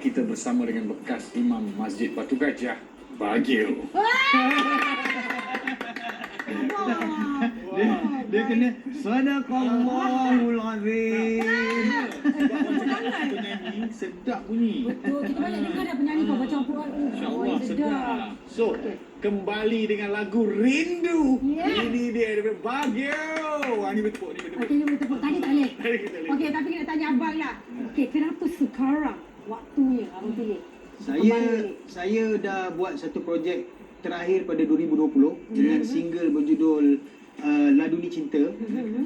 kita bersama dengan bekas Imam Masjid Batu Gajah, Bagio. Dia kena Sadaqallahul Azim. Penyanyi sedap bunyi. Betul, kita banyak dengar dah penyanyi kau baca Al-Quran. InsyaAllah sedap. So, kembali dengan lagu Rindu. Yeah. Ini dia daripada Bagio. Ini betul, ini betul. Okey, ni betul. Tadi tak boleh. Kita lihat. Okey, tapi kena tanya abang lah. Okey, kenapa sekarang waktunya abang pilih? Saya dah buat satu projek terakhir pada 2020 dengan single berjudul Laduni Cinta.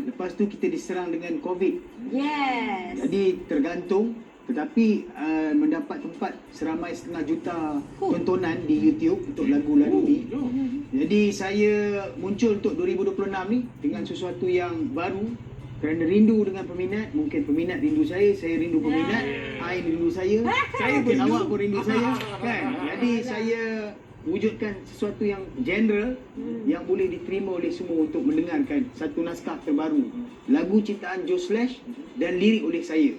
Lepas tu kita diserang dengan COVID. Yes. Jadi tergantung, tetapi mendapat tempat seramai 1.5 juta tontonan di YouTube untuk lagu-lagu ni. Jadi saya muncul untuk 2026 ni dengan sesuatu yang baru. Kerana rindu dengan peminat, mungkin peminat rindu saya rindu peminat, Ain rindu saya mungkin awak pun rindu saya, kan? Jadi saya wujudkan sesuatu yang general yang boleh diterima oleh semua untuk mendengarkan satu naskah terbaru, lagu ciptaan Joe Slash dan lirik oleh saya.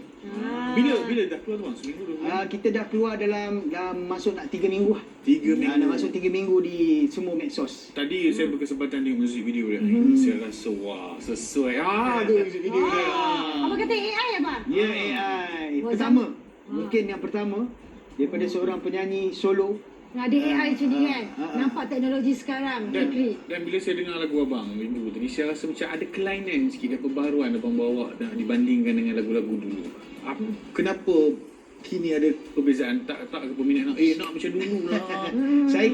Bila dah keluar tu bang? Seminggu dulu. Kita dah keluar dalam masuk nak 3 minggu lah. 3 minggu. Dah masuk 3 minggu di semua medsos. Tadi saya berkesempatan tengok music video dia. Saya rasa wah, sesuai. Dia music video dia. Abang kata AI abang? Ya, AI. Pertama, mungkin yang pertama daripada seorang penyanyi solo. Ada AI macam ni kan? Nampak teknologi sekarang. Dan bila saya dengar lagu abang Rindu tadi, saya rasa macam ada kelainan sikit dan perbaharuan abang bawa dibandingkan dengan lagu-lagu dulu. Kenapa kini ada perbezaan? Tak peminat nak macam dulu lah. Saya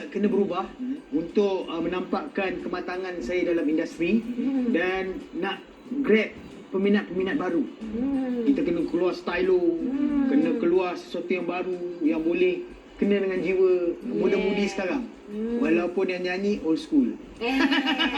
kena berubah untuk menampakkan kematangan saya dalam industri dan nak grab peminat-peminat baru. Kita kena keluar stylo, kena keluar sesuatu yang baru yang boleh kena dengan jiwa muda-mudi sekarang. Walaupun yang nyanyi old school.